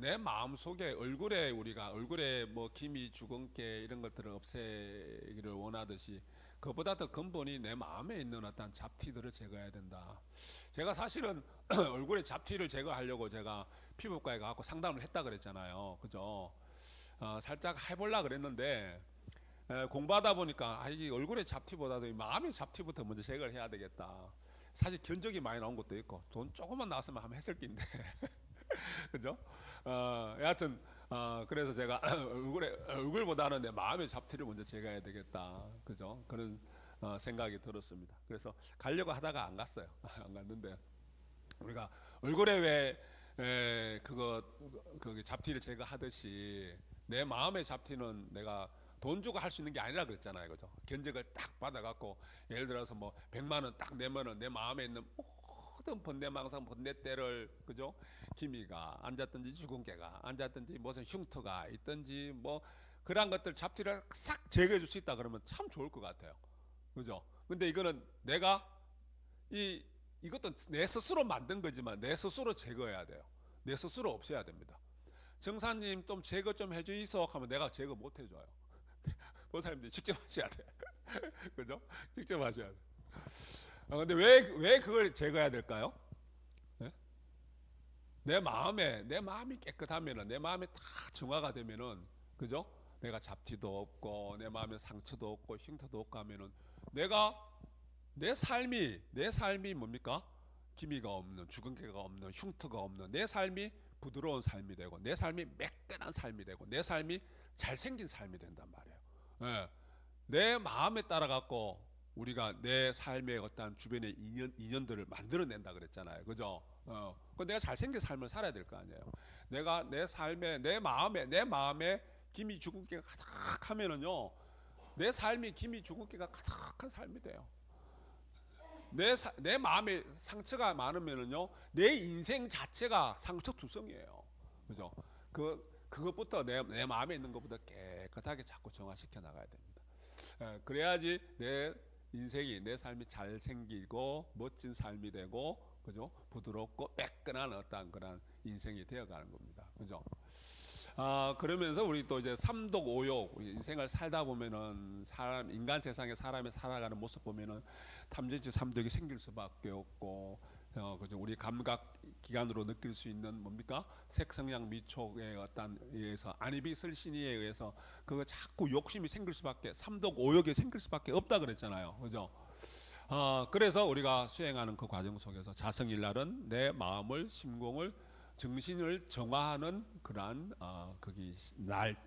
내 마음 속에 얼굴에 우리가 얼굴에 뭐 기미, 주근깨 이런 것들을 없애기를 원하듯이 그보다 더 근본이 내 마음에 있는 어떤 잡티들을 제거해야 된다. 제가 사실은 얼굴에 잡티를 제거하려고 제가 피부과에 가고 상담을 했다 그랬잖아요. 그죠? 살짝 해볼라 그랬는데 공부하다 보니까 이게 얼굴의 잡티보다도 이 마음의 잡티부터 먼저 제거를 해야 되겠다. 사실 견적이 많이 나온 것도 있고 돈 조금만 나왔으면 한번 했을 낀데 그죠? 여하튼 그래서 제가 얼굴보다는 내 마음의 잡티를 먼저 제거해야 되겠다. 그죠? 그런 생각이 들었습니다. 그래서 가려고 하다가 안 갔어요. 안 갔는데 우리가 얼굴에 왜 그거 그 잡티를 제거하듯이 내 마음의 잡티는 내가 돈 주고 할 수 있는 게 아니라 그랬잖아요. 그죠? 견적을 딱 받아갖고 예를 들어서 뭐 100만 원 딱 내면은 내 마음에 있는 모든 번뇌망상 번뇌때를 그죠? 기미가 앉았든지 주근깨가 앉았든지 무슨 흉터가 있든지 뭐 그런 것들 잡티를 싹 제거해 줄 수 있다 그러면 참 좋을 것 같아요. 그죠? 근데 이거는 내가 이 이것도 내 스스로 만든 거지만 내 스스로 제거해야 돼요. 내 스스로 없애야 됩니다. 정사님 좀 제거 좀 해주이소 하면 내가 제거 못 해줘요. 보살님들이 직접 하셔야 돼. 그죠? 직접 하셔야 돼. 근데 왜 그걸 제거해야 될까요? 네? 내 마음이 깨끗하면은, 내 마음이 다 정화가 되면은, 그죠? 내가 잡티도 없고, 내 마음에 상처도 없고, 흉터도 없고 하면은, 내가, 내 삶이 뭡니까? 기미가 없는, 주근깨가 없는, 흉터가 없는, 내 삶이 부드러운 삶이 되고, 내 삶이 매끈한 삶이 되고, 내 삶이 잘생긴 삶이 된단 말이에요. 예. 내 마음에 따라 갖고 우리가 내 삶의 어떤 주변의 인연들을 만들어낸다 그랬잖아요. 그죠? 그 내가 잘생긴 삶을 살아야 될 거 아니에요. 내가 내 삶에 내 마음에 김이 주근깨가 가득하면은요, 내 삶이 김이 주근깨가 가득한 삶이 돼요. 내 마음에 상처가 많으면은요, 내 인생 자체가 상처투성이에요. 그죠? 그것부터 내 마음에 있는 것보다 깨끗하게 자꾸 정화시켜 나가야 됩니다. 그래야지 내 인생이 내 삶이 잘 생기고 멋진 삶이 되고 그죠? 부드럽고 매끈한 어떤 그런 인생이 되어가는 겁니다. 그죠? 그러면서 우리 또 이제 삼독오욕 인생을 살다 보면은 인간 세상에 사람이 살아가는 모습 보면은 탐진치 삼독이 생길 수밖에 없고 그죠? 우리 감각 기관으로 느낄 수 있는 뭡니까? 색성향 미촉의 어떤 의해서 안이비설신이에 의해서 그거 자꾸 욕심이 생길 수밖에 삼독오욕이 생길 수밖에 없다 그랬잖아요. 그죠? 그래서 우리가 수행하는 그 과정 속에서 자성일날은 내 마음을 심공을 정신을 정화하는 그러한 거기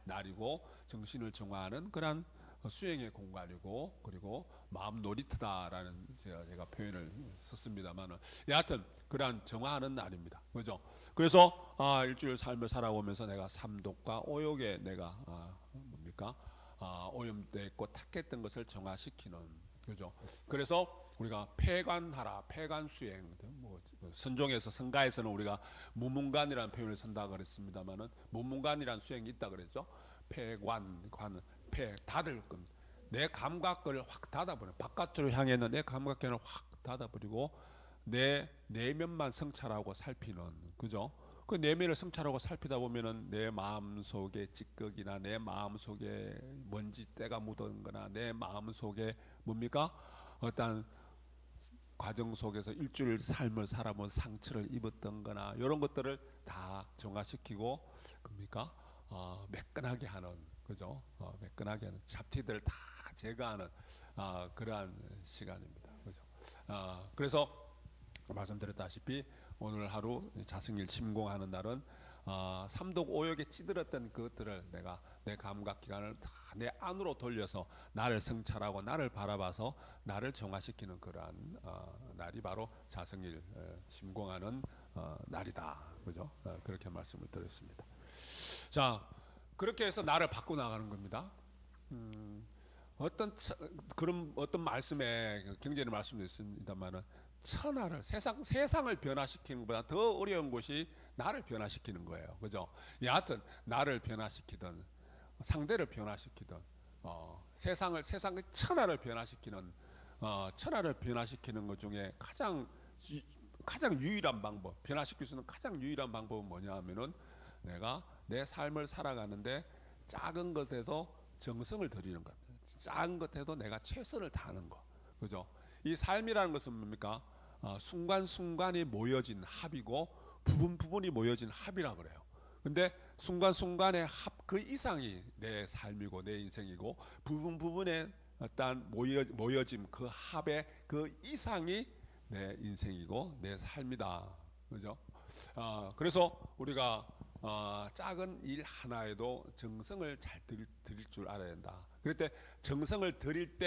날이고 정신을 정화하는 그러한 수행의 공간이고 그리고 마음 놀이터다라는 제가 표현을 썼습니다만은 여하튼 그러한 정화하는 날입니다. 그죠? 그래서 일주일 삶을 살아오면서 내가 삼독과 오욕에 내가 뭡니까? 오염돼 있고 탁했던 것을 정화시키는 그죠? 그래서 우리가 폐관하라, 폐관수행, 뭐 선종에서 성가에서는 우리가 무문관이라는 표현을 쓴다 그랬습니다만은 무문관이라는 수행이 있다 그랬죠. 폐 닫을 겁니다. 내 감각을 확 닫아버려. 바깥으로 향해 있는 내 감각권을 확 닫아버리고 내 내면만 성찰하고 살피는 그죠? 그 내면을 성찰하고 살피다 보면은 내 마음 속에 찌꺼기나 내 마음 속에 먼지 때가 묻은 거나 내 마음 속에 뭡니까? 어떤 과정 속에서 일주일 삶을 살아본 상처를 입었던 거나 이런 것들을 다 정화시키고 뭡니까? 매끈하게 하는 그죠? 매끈하게 하는 잡티들을 다 제거하는 그러한 시간입니다. 그죠? 그래서 말씀드렸다시피 오늘 하루 자승일 침공하는 날은 삼독 오욕에 찌들었던 그것들을 내가 내 감각 기관을 다 내 안으로 돌려서 나를 성찰하고 나를 바라봐서 나를 정화시키는 그러한 날이 바로 자승일 침공하는 날이다. 그죠? 그렇게 말씀을 드렸습니다. 자, 그렇게 해서 나를 바꿔 나가는 겁니다. 그런 어떤 말씀에 경전의 말씀도 있습니다만은 천하를 세상을 변화시키는 것보다 더 어려운 것이 나를 변화시키는 거예요. 그죠? 여하튼 나를 변화시키든 상대를 변화시키든 세상의 천하를 변화시키는 것 중에 가장 유일한 방법, 변화시킬 수 있는 가장 유일한 방법은 뭐냐 하면은 내가 내 삶을 살아가는데 작은 것에도 정성을 들이는 것, 작은 것에도 내가 최선을 다하는 거, 그죠? 이 삶이라는 것은 뭡니까? 순간순간이 모여진 합이고 부분 부분이 모여진 합이라 그래요. 근데 순간순간의 합 그 이상이 내 삶이고 내 인생이고 부분 부분의 어떤 모여짐 그 합의 그 이상이 내 인생이고 내 삶이다. 그죠? 그래서 우리가 작은 일 하나에도 정성을 잘 드릴 줄 알아야 된다. 그럴 때 정성을 드릴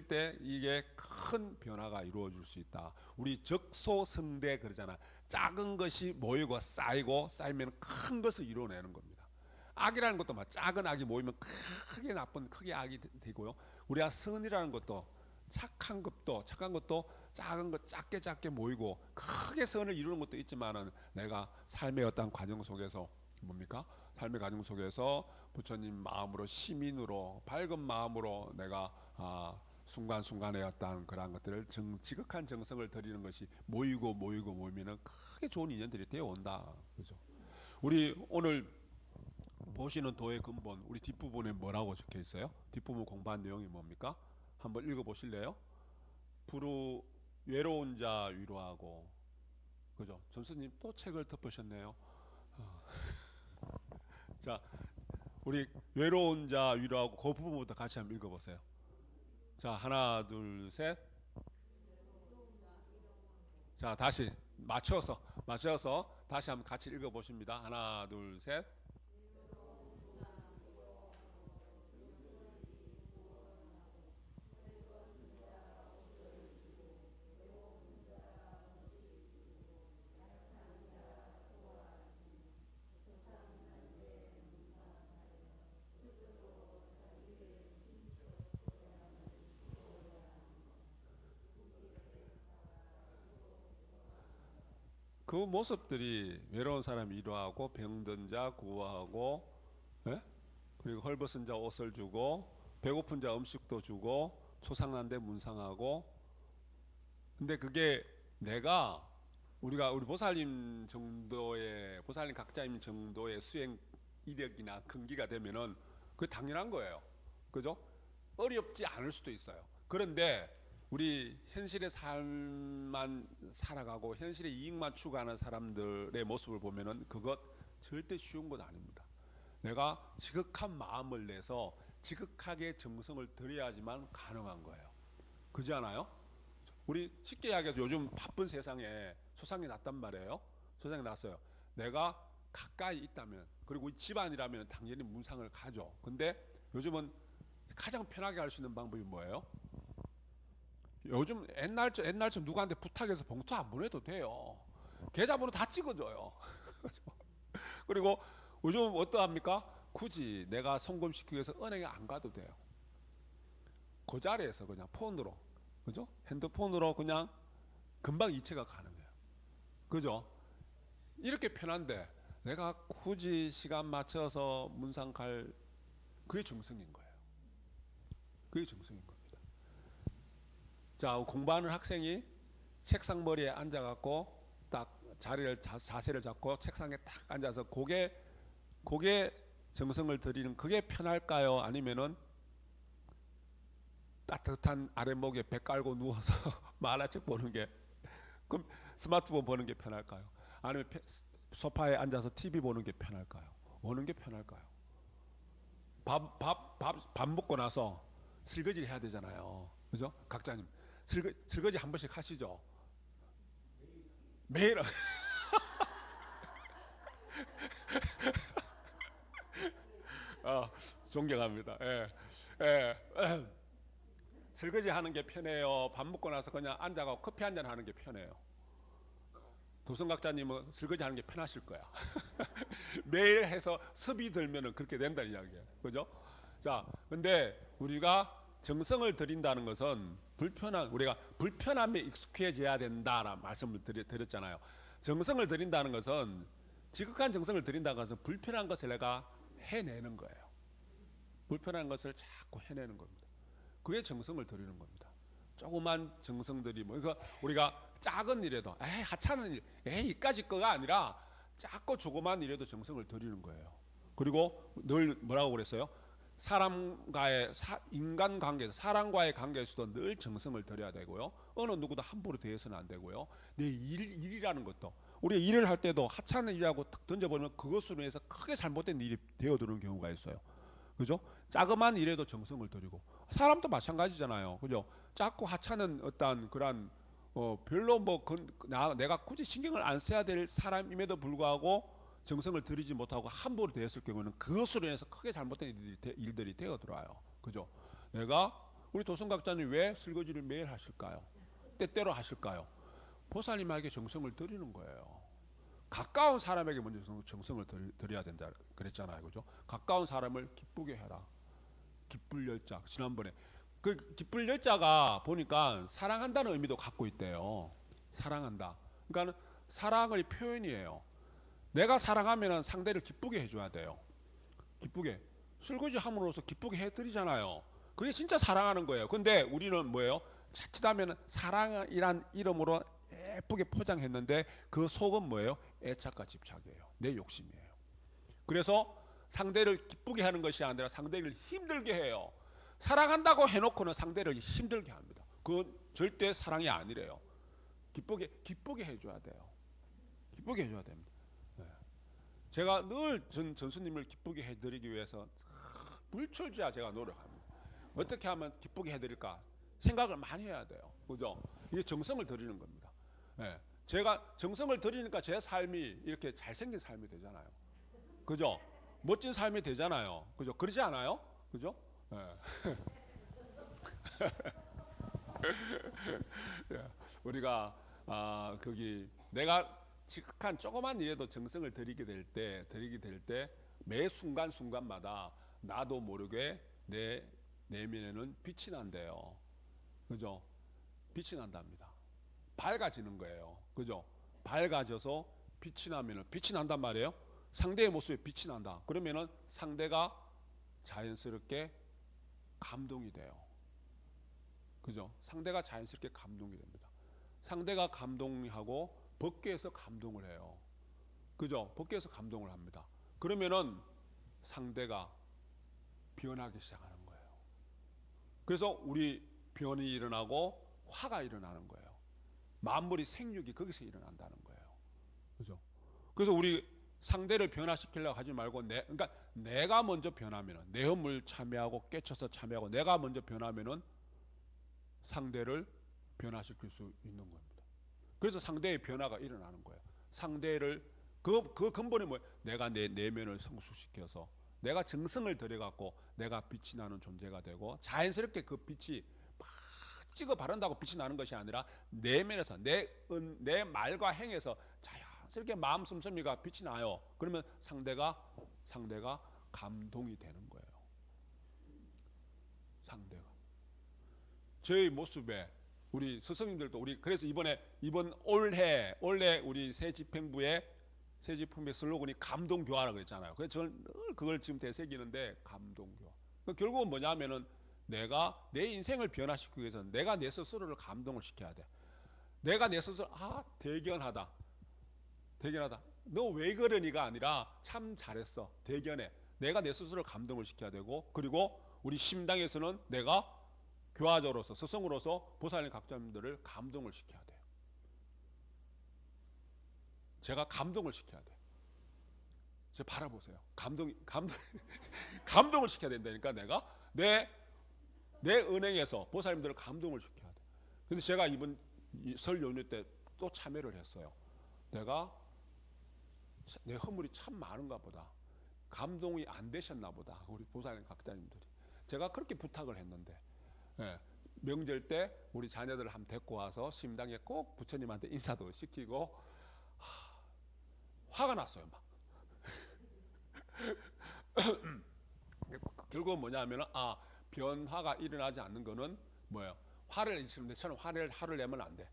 때 이게 큰 변화가 이루어질 수 있다. 우리 적소성대 그러잖아. 작은 것이 모이고 쌓이면 큰 것을 이루어내는 겁니다. 악이라는 것도 작은 악이 모이면 크게 악이 되고요. 우리가 선이라는 것도 착한 것도 작은 것 작게 모이고 크게 선을 이루는 것도 있지만은 내가 삶의 어떤 과정 속에서 뭡니까? 삶의 과정 속에서 부처님 마음으로 시민으로 밝은 마음으로 내가 순간순간의 어떤 그런 것들을 지극한 정성을 드리는 것이 모이면은 크게 좋은 인연들이 되어 온다. 그죠? 우리 오늘 보시는 도의 근본 우리 뒷부분에 뭐라고 적혀 있어요? 뒷부분 공부한 내용이 뭡니까? 한번 읽어 보실래요? 외로운 자 위로하고, 그죠? 전수님 또 책을 덮으셨네요. 자, 우리 외로운 자 위로하고 그 부분부터 같이 한번 읽어보세요. 자, 하나, 둘, 셋. 자, 다시 맞춰서 다시 한번 같이 읽어보십니다. 하나, 둘, 셋. 그 모습들이 외로운 사람 위로하고 병든 자 구호하고, 예? 그리고 헐벗은 자 옷을 주고 배고픈 자 음식도 주고 초상난 데 문상하고. 근데 그게 내가 우리 보살님 각자님 정도의 수행 이력이나 근기가 되면은 그 당연한 거예요. 그죠? 어렵지 않을 수도 있어요. 그런데 우리 현실의 삶만 살아가고 현실의 이익만 추구하는 사람들의 모습을 보면은 그것 절대 쉬운 건 아닙니다. 내가 지극한 마음을 내서 지극하게 정성을 들여야지만 가능한 거예요. 그렇지 않아요? 우리 쉽게 이야기해서 요즘 바쁜 세상에 소상이 났단 말이에요. 소상이 났어요. 내가 가까이 있다면 그리고 집안이라면 당연히 문상을 가죠. 근데 요즘은 가장 편하게 할 수 있는 방법이 뭐예요? 요즘 옛날처럼 누구한테 부탁해서 봉투 안 보내도 돼요. 계좌번호 다 찍어줘요. 그리고 요즘 어떠합니까? 굳이 내가 송금시키기 위해서 은행에 안 가도 돼요. 그 자리에서 그냥 폰으로, 그죠? 핸드폰으로 그냥 금방 이체가 가능해요. 그죠? 이렇게 편한데 내가 굳이 시간 맞춰서 문상 갈 그게 정성인 거예요. 그게 정성인 겁니다. 자, 공부하는 학생이 책상 머리에 앉아갖고 딱 자세를 잡고 책상에 딱 앉아서 고개 정성을 들이는 그게 편할까요? 아니면은 따뜻한 아랫목에 배 깔고 누워서 만화책 보는 게, 그럼 스마트폰 보는 게 편할까요? 아니면 소파에 앉아서 TV 보는 게 편할까요? 어느 게 편할까요? 밥 먹고 나서 설거지를 해야 되잖아요. 그죠? 각자님 설거지 한 번씩 하시죠? 매일. 존경합니다. 예. 예. 설거지 하는 게 편해요? 밥 먹고 나서 그냥 앉아가 커피 한잔 하는 게 편해요? 도성각자님은 설거지 하는 게 편하실 거야. 매일 해서 습이 들면은 그렇게 된다는 이야기예요. 그죠? 자, 근데 우리가 정성을 들인다는 것은 우리가 불편함에 익숙해져야 된다라는 말씀을 드렸잖아요. 정성을 들인다는 것은 지극한 정성을 들인다는 것은 불편한 것을 내가 해내는 거예요. 불편한 것을 자꾸 해내는 겁니다. 그게 정성을 들이는 겁니다. 조그만 정성들이 그러니까 우리가 작은 일에도 하찮은 일, 이까짓 거가 아니라 작고 조그만 일에도 정성을 들이는 거예요. 그리고 늘 뭐라고 그랬어요? 인간 관계에서 사람과의 관계에서도 늘 정성을 들여야 되고요. 어느 누구도 함부로 대해서는 안 되고요. 내 일이라는 것도 우리가 일을 할 때도 하찮은 일이라고 탁 던져버리면 그것으로 인해서 크게 잘못된 일이 되어드는 경우가 있어요. 그죠? 자그마한 일에도 정성을 들이고 사람도 마찬가지잖아요. 그죠? 작고 하찮은 어떤 그런 별로 내가 굳이 신경을 안 써야 될 사람임에도 불구하고 정성을 들이지 못하고 함부로 대했을 경우는 그것으로 인해서 크게 잘못된 일들이 되어 들어와요. 그죠? 우리 도성각자님 왜 설거지를 매일 하실까요? 때때로 하실까요? 보살님에게 정성을 들이는 거예요. 가까운 사람에게 먼저 정성을 들여야 된다 그랬잖아요. 그죠? 가까운 사람을 기쁘게 해라. 기쁠 열자. 지난번에 그 기쁠 열자가 보니까 사랑한다는 의미도 갖고 있대요. 사랑한다. 그러니까 사랑의 표현이에요. 내가 사랑하면 상대를 기쁘게 해줘야 돼요. 기쁘게. 설거지 함으로써 기쁘게 해드리잖아요. 그게 진짜 사랑하는 거예요. 근데 우리는 뭐예요? 자칫하면 사랑이란 이름으로 예쁘게 포장했는데 그 속은 뭐예요? 애착과 집착이에요. 내 욕심이에요. 그래서 상대를 기쁘게 하는 것이 아니라 상대를 힘들게 해요. 사랑한다고 해놓고는 상대를 힘들게 합니다. 그건 절대 사랑이 아니래요. 기쁘게 해줘야 돼요. 기쁘게 해줘야 됩니다. 네. 제가 늘 전수님을 기쁘게 해드리기 위해서 불철주야 제가 노력합니다. 어떻게 하면 기쁘게 해드릴까 생각을 많이 해야 돼요. 그죠? 이게 정성을 들이는 겁니다. 네. 제가 정성을 들이니까 제 삶이 이렇게 잘생긴 삶이 되잖아요. 그죠? 멋진 삶이 되잖아요. 그죠? 그러지 않아요? 그죠? 네. 우리가 거기 내가 지극한 조그만 일에도 정성을 들이게 될 때 매 순간순간마다 나도 모르게 내 내면에는 빛이 난대요. 그죠? 빛이 난답니다. 밝아지는 거예요. 그죠? 밝아져서 빛이 난단 말이에요. 상대의 모습에 빛이 난다. 그러면은 상대가 자연스럽게 감동이 돼요. 그죠? 상대가 자연스럽게 감동이 됩니다. 상대가 감동하고 법계에서 감동을 해요. 그죠? 법계에서 감동을 합니다. 그러면은 상대가 변하기 시작하는 거예요. 그래서 우리 변이 일어나고 화가 일어나는 거예요. 만물이 생육이 거기서 일어난다는 거예요. 그죠? 그래서 우리 상대를 변화시키려고 하지 말고 그러니까 내가 먼저 변하면은 내 허물 참여하고 깨쳐서 참여하고 내가 먼저 변하면은 상대를 변화시킬 수 있는 겁니다. 그래서 상대의 변화가 일어나는 거예요. 상대를 그 근본이 뭐예요? 내가 내 내면을 성숙시켜서 내가 정성을 들여갖고 내가 빛이 나는 존재가 되고 자연스럽게 그 빛이 막 찍어 바른다고 빛이 나는 것이 아니라 내면에서 내 말과 행에서 자연스럽게 마음 씀씀이가 빛이 나요. 그러면 상대가 감동이 되는 거예요. 상대가 저희 모습에 우리 스승님들도 우리 그래서 이번 올해 우리 새 집행부의 슬로건이 감동교화라고 그랬잖아요. 그래서 저는 늘 그걸 지금 되새기는데 감동교화. 결국은 뭐냐면은 내가 내 인생을 변화시키기 위해서는 내가 내 스스로를 감동을 시켜야 돼. 내가 내 스스로 대견하다. 너 왜 그러니가 아니라 참 잘했어. 대견해. 내가 내 스스로를 감동을 시켜야 되고 그리고 우리 심당에서는 내가 교화자로서 스승으로서 보살님 각자님들을 감동을 시켜야 돼요. 제가 감동을 시켜야 돼요. 저 바라보세요. 감동을 시켜야 된다니까 내가 내 은행에서 보살님들을 감동을 시켜야 돼. 그래서 제가 이번 설 연휴 때 또 참여를 했어요. 내가 내 허물이 참 많은가 보다. 감동이 안 되셨나 보다. 우리 보살님 각자님들이. 제가 그렇게 부탁을 했는데 명절 때 우리 자녀들을 한번 데리고 와서 심당에 꼭 부처님한테 인사도 시키고 화가 났어요. 막. 결국은 뭐냐면은 변화가 일어나지 않는 거는 뭐예요? 화를 내시는데 저는 화를 내면 안 돼.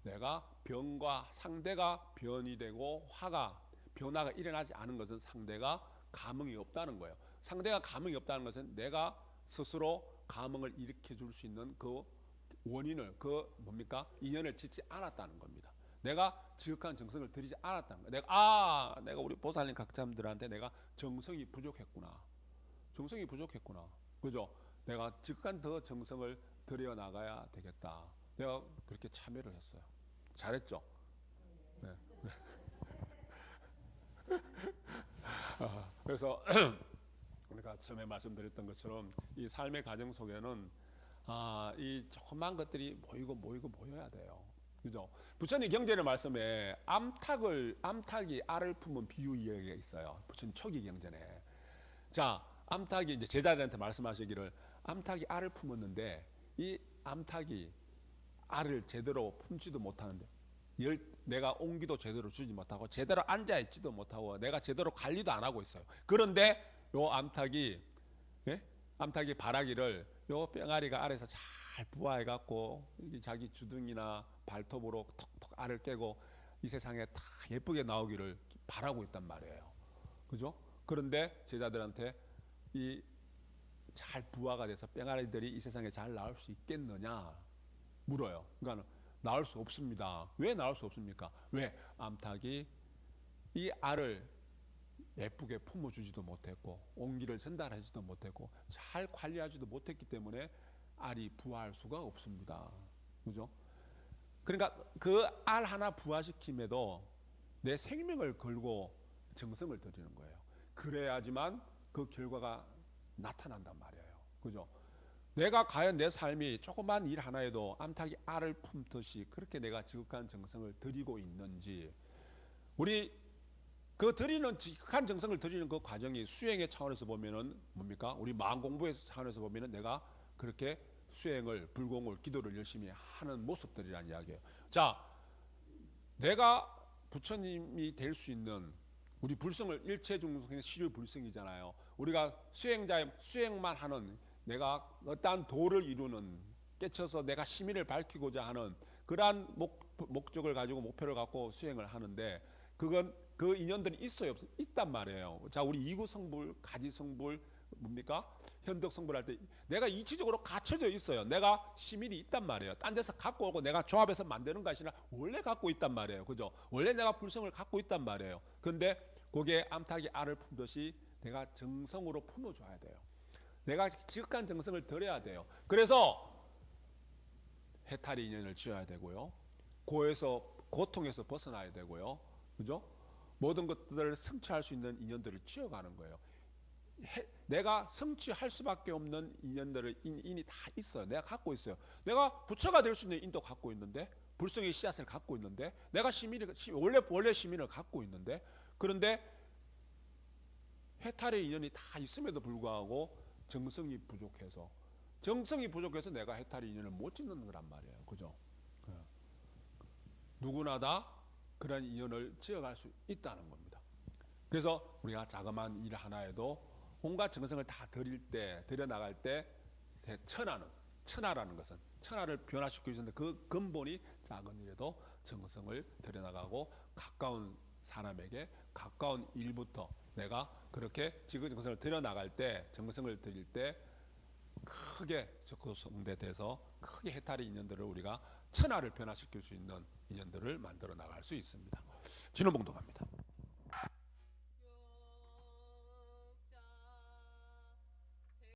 내가 변과 상대가 변이 되고 변화가 일어나지 않은 것은 상대가 감흥이 없다는 거예요. 상대가 감흥이 없다는 것은 내가 스스로 감흥을 일으켜 줄 수 있는 그 원인을 인연을 짓지 않았다는 겁니다. 내가 지극한 정성을 들이지 않았다는 거야. 내가 우리 보살님 각자들한테 내가 정성이 부족했구나. 정성이 부족했구나. 그죠? 내가 지극한 더 정성을 들여 나가야 되겠다. 내가 그렇게 참여를 했어요. 잘했죠? 네. 그래서 우리가 처음에 말씀드렸던 것처럼 이 삶의 과정 속에는 이 조그만 것들이 모여야 돼요. 그죠? 부처님 경전의 말씀에 암탉이 알을 품은 비유 이야기가 있어요. 부처님 초기 경전에. 자, 암탉이 이제 제자들한테 말씀하시기를 암탉이 알을 품었는데 이 암탉이 알을 제대로 품지도 못하는데 내가 온기도 제대로 주지 못하고 제대로 앉아 있지도 못하고 내가 제대로 관리도 안 하고 있어요. 그런데 요 암탉이 암탉이 바라기를 요 뺑아리가 알에서 잘 부화해 갖고 자기 주둥이나 발톱으로 톡톡 알을 깨고 이 세상에 다 예쁘게 나오기를 바라고 있단 말이에요. 그죠? 그런데 제자들한테 이 잘 부화가 돼서 뺑아리들이 이 세상에 잘 나올 수 있겠느냐 물어요. 그러니까 나올 수 없습니다. 왜 나올 수 없습니까? 왜? 암탉이 이 알을 예쁘게 품어주지도 못했고 온기를 전달하지도 못했고 잘 관리하지도 못했기 때문에 알이 부화할 수가 없습니다. 그죠? 그러니까 그 알 하나 부화시킴에도 내 생명을 걸고 정성을 들이는 거예요. 그래야지만 그 결과가 나타난단 말이에요. 그죠? 내가 과연 내 삶이 조그만 일 하나에도 암탉이 알을 품듯이 그렇게 내가 지극한 정성을 들이고 있는지, 우리 그 드리는 지극한 정성을 들이는 그 과정이 수행의 차원에서 보면은 뭡니까? 우리 마음 공부의 차원에서 보면은 내가 그렇게 수행을 불공을 기도를 열심히 하는 모습들이란 이야기예요. 자, 내가 부처님이 될 수 있는 우리 불성을 일체 중생의 시류 불성이잖아요. 우리가 수행만 하는 내가 어떠한 도를 이루는 깨쳐서 내가 시민을 밝히고자 하는 그러한 목적을 가지고 목표를 갖고 수행을 하는데 그건 그 인연들이 있어요, 없어요? 있단 말이에요. 자, 우리 이구성불, 가지성불, 뭡니까? 현덕성불 할 때 내가 이치적으로 갖춰져 있어요. 내가 시민이 있단 말이에요. 딴 데서 갖고 오고 내가 조합해서 만드는 것이 아니라 원래 갖고 있단 말이에요. 그죠? 원래 내가 불성을 갖고 있단 말이에요. 근데 거기에 암탉이 알을 품듯이 내가 정성으로 품어줘야 돼요. 내가 지극한 정성을 들여야 돼요. 그래서 해탈의 인연을 지어야 되고요. 고통에서 벗어나야 되고요. 그죠? 모든 것들을 성취할 수 있는 인연들을 지어가는 거예요. 내가 성취할 수밖에 없는 인이 다 있어요. 내가 갖고 있어요. 내가 부처가 될 수 있는 인도 갖고 있는데, 불성의 씨앗을 갖고 있는데, 내가 원래 시민을 갖고 있는데, 그런데 해탈의 인연이 다 있음에도 불구하고 정성이 부족해서 내가 해탈의 인연을 못 짓는 거란 말이에요. 그죠? 누구나 다 그런 인연을 지어갈 수 있다는 겁니다. 그래서 우리가 자그마한 일 하나에도 온갖 정성을 다 들여 나갈 때 천하라는 것은 천하를 변화시키고 있는데 그 근본이 작은 일에도 정성을 들여 나가고 가까운 사람에게 가까운 일부터 내가 그렇게 지극 정성을 들여 나갈 때 정성을 드릴 때 크게 적성돼서 크게 해탈의 인연들을 우리가 천하를 변화시킬 수 있는 인연들을 만들어 나갈 수 있습니다. 진호봉독합니다.